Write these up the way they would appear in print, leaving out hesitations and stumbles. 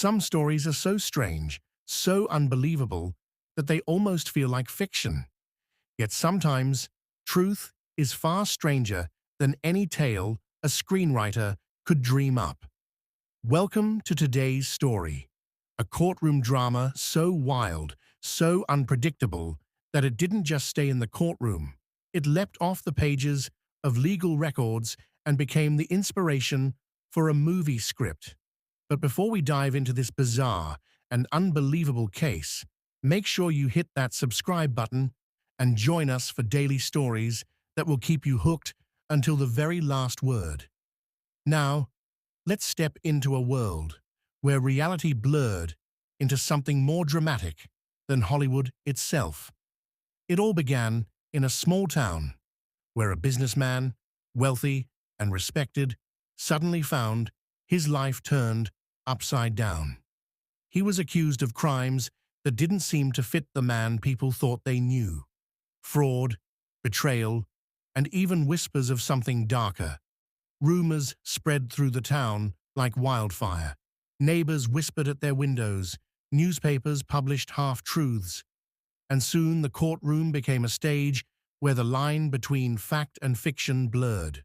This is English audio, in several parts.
Some stories are so strange, so unbelievable, that they almost feel like fiction. Yet sometimes, truth is far stranger than any tale a screenwriter could dream up. Welcome to today's story, a courtroom drama so wild, so unpredictable, that it didn't just stay in the courtroom. It leapt off the pages of legal records and became the inspiration for a movie script. But before we dive into this bizarre and unbelievable case, make sure you hit that subscribe button and join us for daily stories that will keep you hooked until the very last word. Now, let's step into a world where reality blurred into something more dramatic than Hollywood itself. It all began in a small town where a businessman, wealthy and respected, suddenly found his life turned upside down. He was accused of crimes that didn't seem to fit the man people thought they knew: fraud, betrayal, and even whispers of something darker. Rumors spread through the town like wildfire. Neighbors whispered at their windows, newspapers published half-truths, and soon the courtroom became a stage where the line between fact and fiction blurred.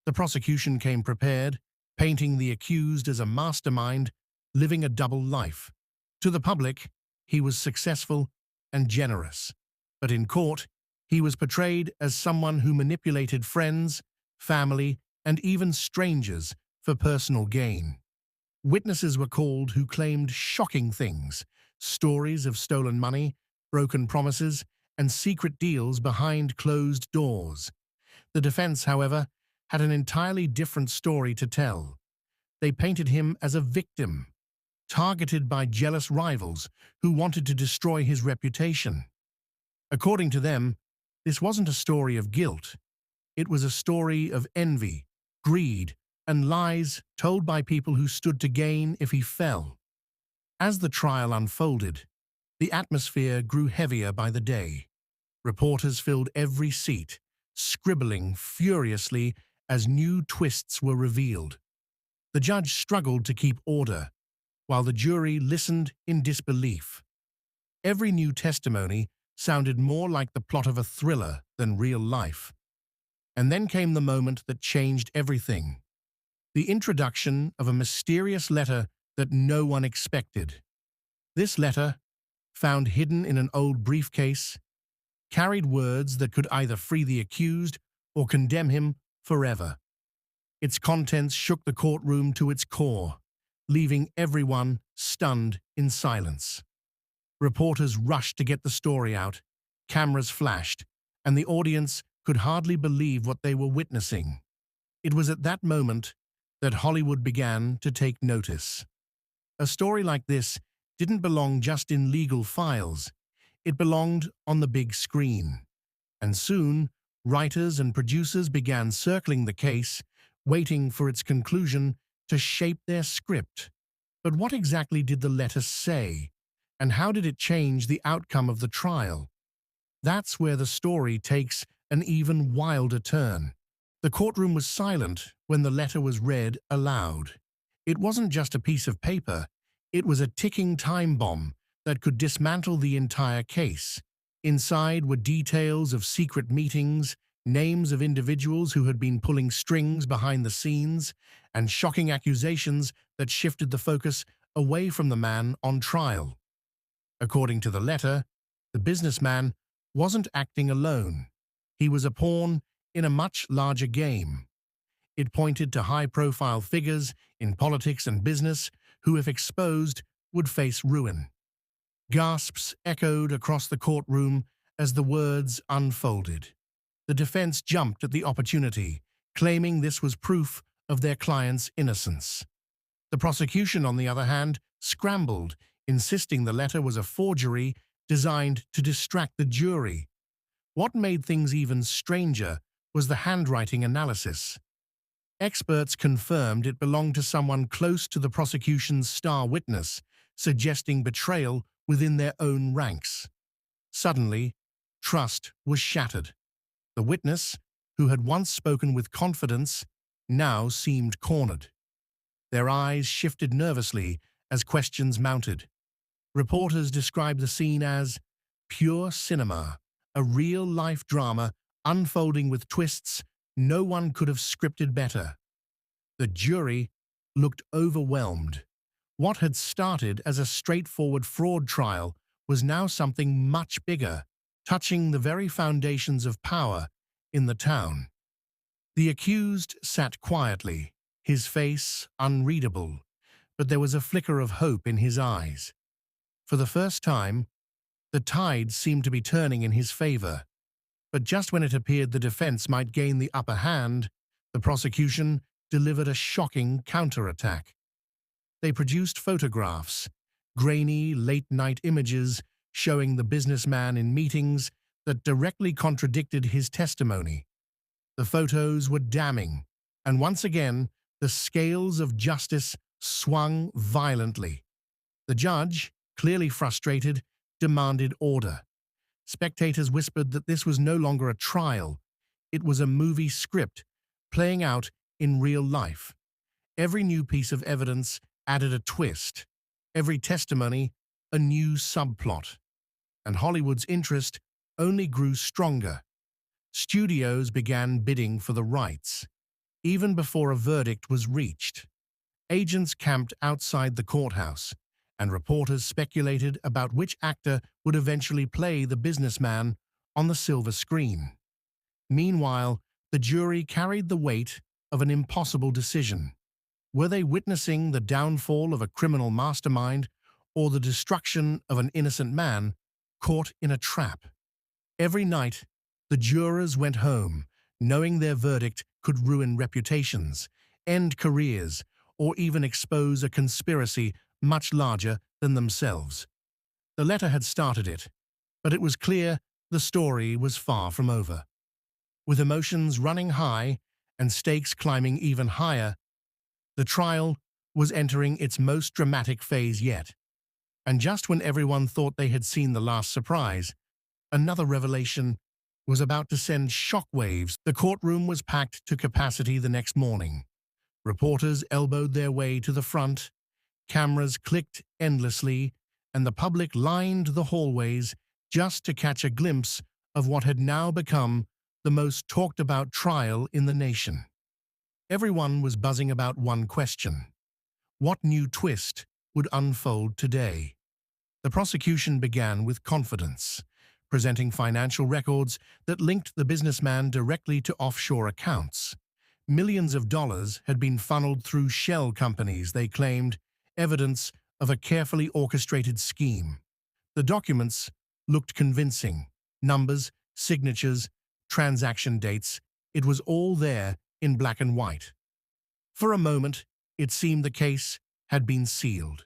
The prosecution came prepared, painting the accused as a mastermind living a double life. To the public, he was successful and generous, but in court, he was portrayed as someone who manipulated friends, family, and even strangers for personal gain. Witnesses were called who claimed shocking things: stories of stolen money, broken promises, and secret deals behind closed doors. The defense, however, had an entirely different story to tell. They painted him as a victim, targeted by jealous rivals who wanted to destroy his reputation. According to them, this wasn't a story of guilt. It was a story of envy, greed, and lies told by people who stood to gain if he fell. As the trial unfolded, the atmosphere grew heavier by the day. Reporters filled every seat, scribbling furiously as new twists were revealed. The judge struggled to keep order, while the jury listened in disbelief. Every new testimony sounded more like the plot of a thriller than real life. And then came the moment that changed everything: the introduction of a mysterious letter that no one expected. This letter, found hidden in an old briefcase, carried words that could either free the accused or condemn him forever. Its contents shook the courtroom to its core, leaving everyone stunned in silence. Reporters rushed to get the story out, cameras flashed, and the audience could hardly believe what they were witnessing. It was at that moment that Hollywood began to take notice. A story like this didn't belong just in legal files, it belonged on the big screen. And soon, writers and producers began circling the case, waiting for its conclusion to shape their script. But what exactly did the letter say, and how did it change the outcome of the trial? That's where the story takes an even wilder turn. The courtroom was silent when the letter was read aloud. It wasn't just a piece of paper, it was a ticking time bomb that could dismantle the entire case. Inside were details of secret meetings, names of individuals who had been pulling strings behind the scenes, and shocking accusations that shifted the focus away from the man on trial. According to the letter, the businessman wasn't acting alone. He was a pawn in a much larger game. It pointed to high-profile figures in politics and business who, if exposed, would face ruin. Gasps echoed across the courtroom as the words unfolded. The defense jumped at the opportunity, claiming this was proof of their client's innocence. The prosecution, on the other hand, scrambled, insisting the letter was a forgery designed to distract the jury. What made things even stranger was the handwriting analysis. Experts confirmed it belonged to someone close to the prosecution's star witness, suggesting betrayal within their own ranks. Suddenly, trust was shattered. The witness, who had once spoken with confidence, now seemed cornered. Their eyes shifted nervously as questions mounted. Reporters described the scene as pure cinema, a real-life drama unfolding with twists no one could have scripted better. The jury looked overwhelmed. What had started as a straightforward fraud trial was now something much bigger, touching the very foundations of power in the town. The accused sat quietly, his face unreadable, but there was a flicker of hope in his eyes. For the first time, the tide seemed to be turning in his favor. But just when it appeared the defense might gain the upper hand, the prosecution delivered a shocking counterattack. They produced photographs, grainy, late-night images showing the businessman in meetings that directly contradicted his testimony. The photos were damning, and once again, the scales of justice swung violently. The judge, clearly frustrated, demanded order. Spectators whispered that this was no longer a trial. It was a movie script, playing out in real life. Every new piece of evidence added a twist, every testimony a new subplot. And Hollywood's interest only grew stronger. Studios began bidding for the rights. Even before a verdict was reached, agents camped outside the courthouse, and reporters speculated about which actor would eventually play the businessman on the silver screen. Meanwhile, the jury carried the weight of an impossible decision. Were they witnessing the downfall of a criminal mastermind or the destruction of an innocent man caught in a trap? Every night, the jurors went home, knowing their verdict could ruin reputations, end careers, or even expose a conspiracy much larger than themselves. The letter had started it, but it was clear the story was far from over. With emotions running high and stakes climbing even higher, the trial was entering its most dramatic phase yet. And just when everyone thought they had seen the last surprise, another revelation was about to send shockwaves. The courtroom was packed to capacity the next morning. Reporters elbowed their way to the front, cameras clicked endlessly, and the public lined the hallways just to catch a glimpse of what had now become the most talked-about trial in the nation. Everyone was buzzing about one question: what new twist would unfold today? The prosecution began with confidence, presenting financial records that linked the businessman directly to offshore accounts. Millions of dollars had been funneled through shell companies, they claimed, evidence of a carefully orchestrated scheme. The documents looked convincing. Numbers, signatures, transaction dates, it was all there in black and white. For a moment, it seemed the case had been sealed.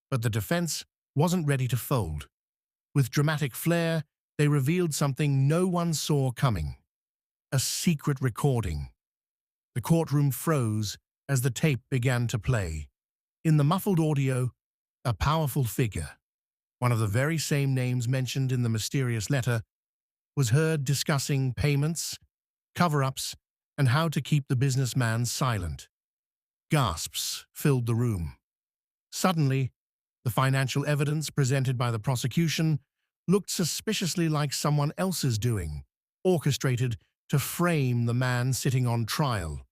But the defense wasn't ready to fold. With dramatic flair, they revealed something no one saw coming: a secret recording. The courtroom froze as the tape began to play. In the muffled audio, a powerful figure, one of the very same names mentioned in the mysterious letter, was heard discussing payments, cover-ups, and how to keep the businessman silent. Gasps filled the room. Suddenly, the financial evidence presented by the prosecution looked suspiciously like someone else's doing, orchestrated to frame the man sitting on trial.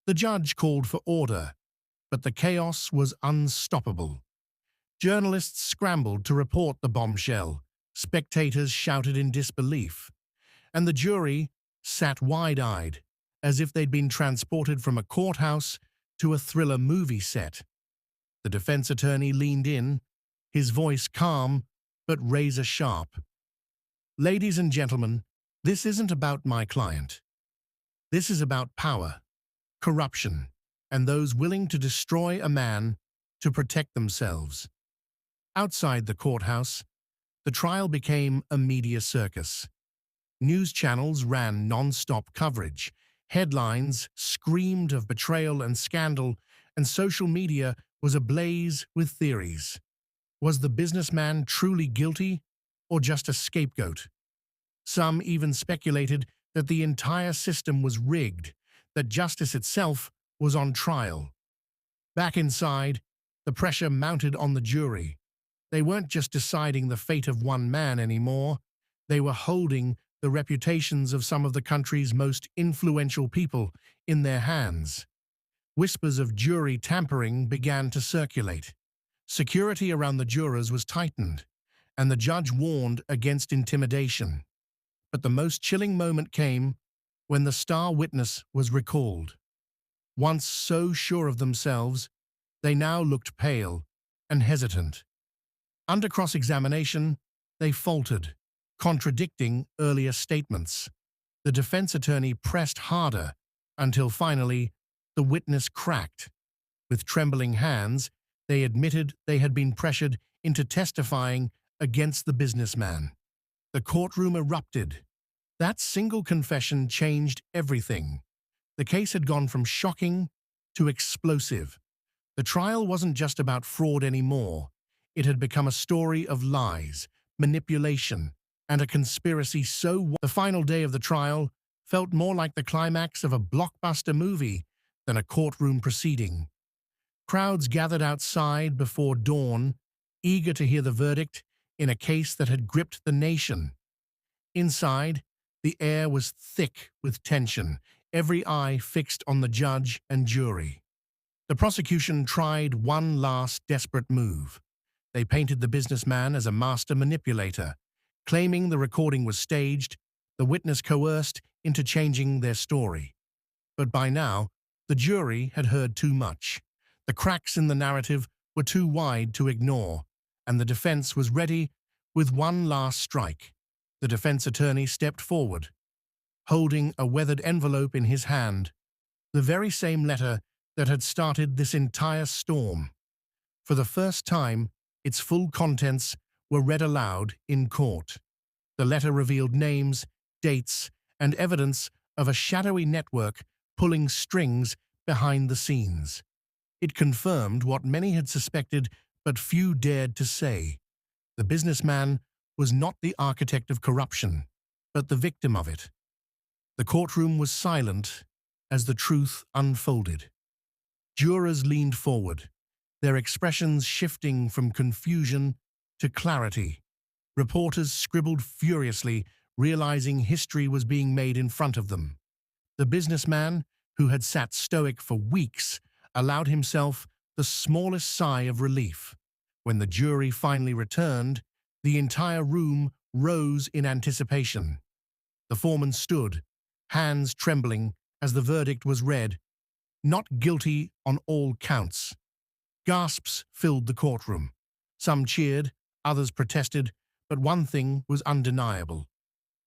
The judge called for order, but the chaos was unstoppable. Journalists scrambled to report the bombshell, spectators shouted in disbelief, and the jury sat wide-eyed, as if they'd been transported from a courthouse to a thriller movie set. The defense attorney leaned in, his voice calm but razor-sharp. "Ladies and gentlemen, this isn't about my client. This is about power, corruption, and those willing to destroy a man to protect themselves." Outside the courthouse, the trial became a media circus. News channels ran non-stop coverage. Headlines screamed of betrayal and scandal, and social media was ablaze with theories. Was the businessman truly guilty, or just a scapegoat? Some even speculated that the entire system was rigged, that justice itself was on trial. Back inside, The pressure mounted on the jury. They weren't just deciding the fate of one man anymore. They were holding the reputations of some of the country's most influential people in their hands. Whispers of jury tampering began to circulate. Security around the jurors was tightened, and the judge warned against intimidation. But the most chilling moment came when the star witness was recalled. Once so sure of themselves, they now looked pale and hesitant. Under cross-examination, they faltered, contradicting earlier statements. The defense attorney pressed harder until finally the witness cracked. With trembling hands, they admitted they had been pressured into testifying against the businessman. The courtroom erupted. That single confession changed everything. The case had gone from shocking to explosive. The trial wasn't just about fraud anymore. It had become a story of lies, manipulation, and a conspiracy the final day of the trial felt more like the climax of a blockbuster movie than a courtroom proceeding. Crowds gathered outside before dawn, eager to hear the verdict in a case that had gripped the nation. Inside, the air was thick with tension, every eye fixed on the judge and jury. The prosecution tried one last desperate move. They painted the businessman as a master manipulator. Claiming the recording was staged, the witness coerced into changing their story. But by now, the jury had heard too much. The cracks in the narrative were too wide to ignore, and the defense was ready with one last strike. The defense attorney stepped forward, holding a weathered envelope in his hand, the very same letter that had started this entire storm. For the first time, its full contents were read aloud in court. The letter revealed names, dates, and evidence of a shadowy network pulling strings behind the scenes. It confirmed what many had suspected but few dared to say. The businessman was not the architect of corruption, but the victim of it. The courtroom was silent as the truth unfolded. Jurors leaned forward, their expressions shifting from confusion to clarity. Reporters scribbled furiously, realizing history was being made in front of them. The businessman, who had sat stoic for weeks, allowed himself the smallest sigh of relief. When the jury finally returned, the entire room rose in anticipation. The foreman stood, hands trembling as the verdict was read. Not guilty on all counts. Gasps filled the courtroom. Some cheered, others protested, but one thing was undeniable.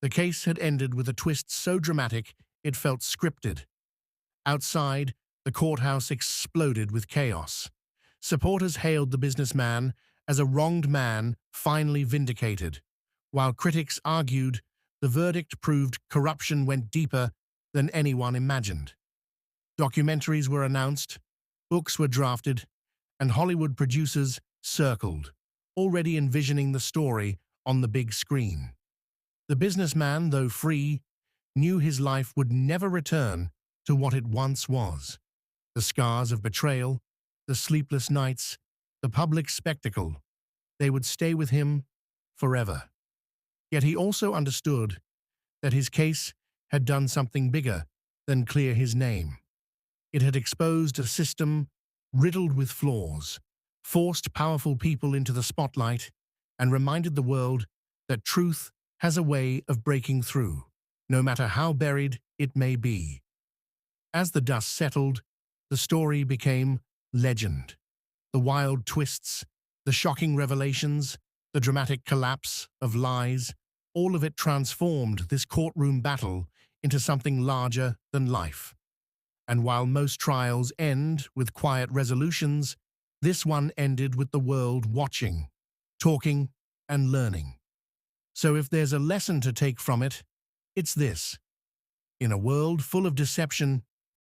The case had ended with a twist so dramatic it felt scripted. Outside, the courthouse exploded with chaos. Supporters hailed the businessman as a wronged man finally vindicated, while critics argued the verdict proved corruption went deeper than anyone imagined. Documentaries were announced, books were drafted, and Hollywood producers circled, already envisioning the story on the big screen. The businessman, though free, knew his life would never return to what it once was. The scars of betrayal, the sleepless nights, the public spectacle, they would stay with him forever. Yet he also understood that his case had done something bigger than clear his name. It had exposed a system riddled with flaws, forced powerful people into the spotlight, and reminded the world that truth has a way of breaking through, no matter how buried it may be. As the dust settled, the story became legend. The wild twists, the shocking revelations, the dramatic collapse of lies, all of it transformed this courtroom battle into something larger than life. And while most trials end with quiet resolutions, this one ended with the world watching, talking, and learning. So if there's a lesson to take from it, it's this. In a world full of deception,